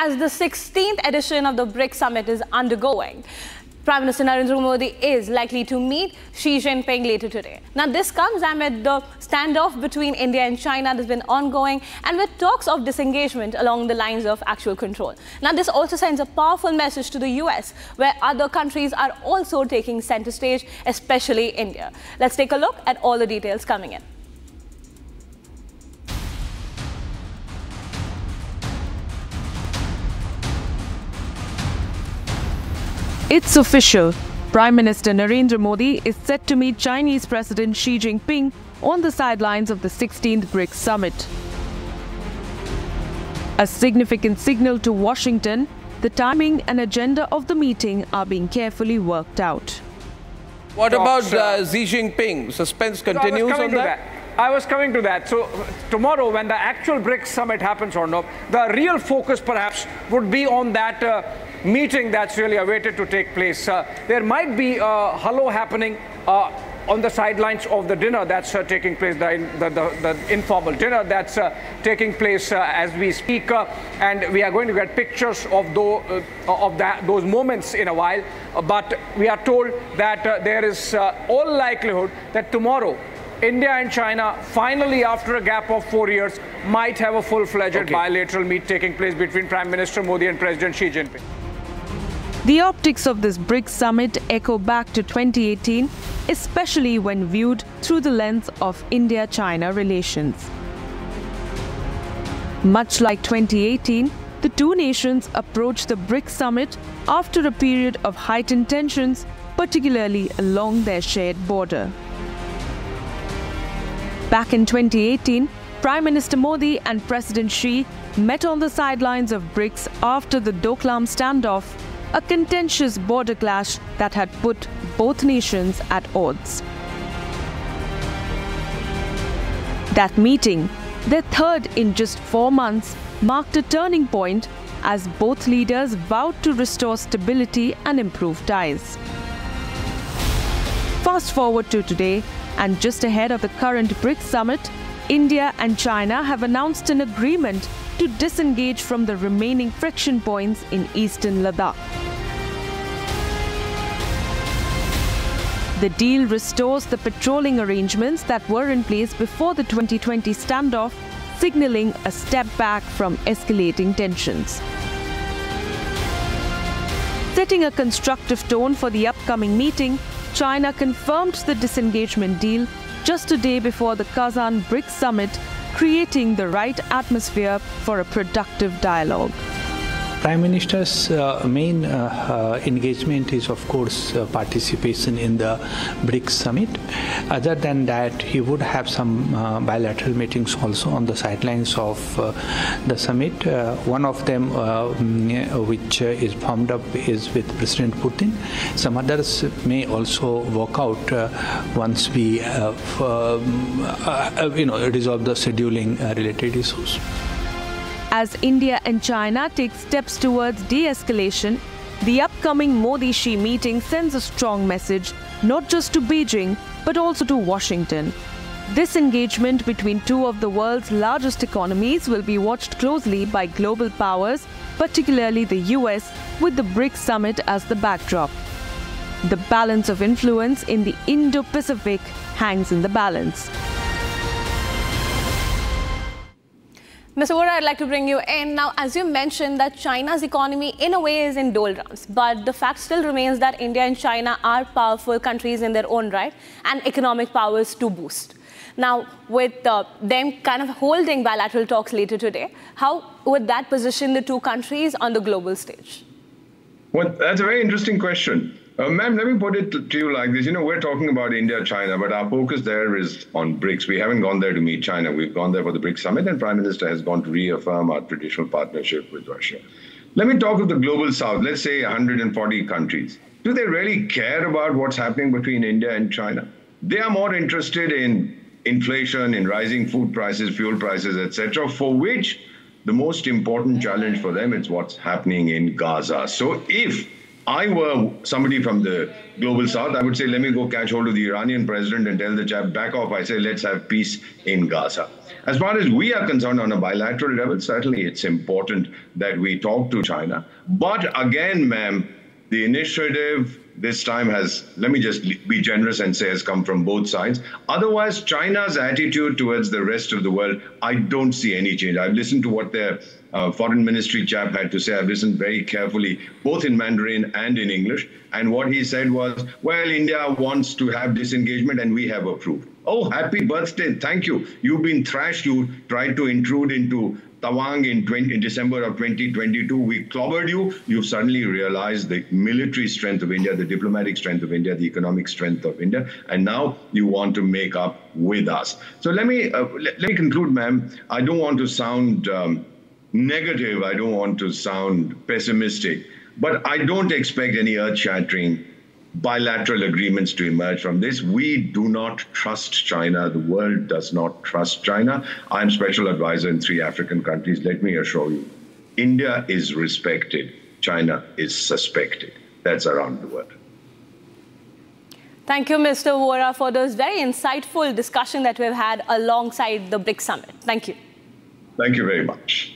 as the 16th edition of the BRICS Summit is undergoing. Prime Minister Narendra Modi is likely to meet Xi Jinping later today. Now, this comes amid the standoff between India and China that's been ongoing and with talks of disengagement along the lines of actual control. Now, this also sends a powerful message to the US, where other countries are also taking center stage, especially India. Let's take a look at all the details coming in. It's official. Prime Minister Narendra Modi is set to meet Chinese President Xi Jinping on the sidelines of the 16th BRICS Summit. A significant signal to Washington, the timing and agenda of the meeting are being carefully worked out. What about Xi Jinping? Suspense continues on that? I was coming to that. So tomorrow, when the actual BRICS Summit happens, Arnab, the real focus perhaps would be on that meeting that's really awaited to take place. There might be a hello happening on the sidelines of the dinner that's taking place, the informal dinner that's taking place as we speak. And we are going to get pictures of those moments in a while. But we are told that there is all likelihood that tomorrow, India and China, finally, after a gap of 4 years, might have a full-fledged bilateral meet taking place between Prime Minister Modi and President Xi Jinping. The optics of this BRICS summit echo back to 2018, especially when viewed through the lens of India-China relations. Much like 2018, the two nations approached the BRICS summit after a period of heightened tensions, particularly along their shared border. Back in 2018, Prime Minister Modi and President Xi met on the sidelines of BRICS after the Doklam standoff, a contentious border clash that had put both nations at odds. That meeting, their third in just 4 months, marked a turning point as both leaders vowed to restore stability and improve ties. Fast forward to today, and just ahead of the current BRICS summit, India and China have announced an agreement to disengage from the remaining friction points in eastern Ladakh. The deal restores the patrolling arrangements that were in place before the 2020 standoff, signaling a step back from escalating tensions. Setting a constructive tone for the upcoming meeting, China confirmed the disengagement deal just a day before the Kazan BRICS Summit, creating the right atmosphere for a productive dialogue. Prime Minister's main engagement is, of course, participation in the BRICS Summit. Other than that, he would have some bilateral meetings also on the sidelines of the summit. One of them, which is formed up, is with President Putin. Some others may also work out once we resolve the scheduling related issues. As India and China take steps towards de-escalation, the upcoming Modi-Xi meeting sends a strong message not just to Beijing but also to Washington. This engagement between two of the world's largest economies will be watched closely by global powers, particularly the US, with the BRICS summit as the backdrop. The balance of influence in the Indo-Pacific hangs in the balance. Mr. Vora, I'd like to bring you in. Now, as you mentioned, that China's economy in a way is in doldrums, but the fact still remains that India and China are powerful countries in their own right and economic powers to boost. Now, with them kind of holding bilateral talks later today, how would that position the two countries on the global stage? Well, that's a very interesting question. Ma'am, let me put it to you like this. We're talking about India, China, but our focus there is on BRICS. We haven't gone there to meet China. We've gone there for the BRICS Summit, and Prime Minister has gone to reaffirm our traditional partnership with Russia. Let me talk of the global south, let's say 140 countries. Do they really care about what's happening between India and China? They are more interested in inflation, in rising food prices, fuel prices, etc., for which the most important challenge for them is what's happening in Gaza. So if I were somebody from the global south, I would say, let me go catch hold of the Iranian president and tell the chap, back off. I say, let's have peace in Gaza. As far as we are concerned on a bilateral level, certainly it's important that we talk to China. But again, ma'am, the initiative this time has, let me just be generous and say, has come from both sides. Otherwise, China's attitude towards the rest of the world, I don't see any change. I've listened to what their foreign ministry chap had to say. I've listened very carefully, both in Mandarin and in English. And what he said was, well, India wants to have disengagement and we have approved. Oh, happy birthday. Thank you. You've been thrashed. You tried to intrude into Tawang in December of 2022. We clobbered you. You've suddenly realized the military strength of India, the diplomatic strength of India, the economic strength of India, and now you want to make up with us. So let me conclude, ma'am. I don't want to sound negative. I don't want to sound pessimistic, but I don't expect any earth-shattering bilateral agreements to emerge from this. We do not trust China. The world does not trust China. I'm special advisor in 3 African countries. Let me assure you, India is respected. China is suspected. That's around the world. Thank you, Mr. Vora, for this very insightful discussion that we've had alongside the BRICS Summit. Thank you. Thank you very much.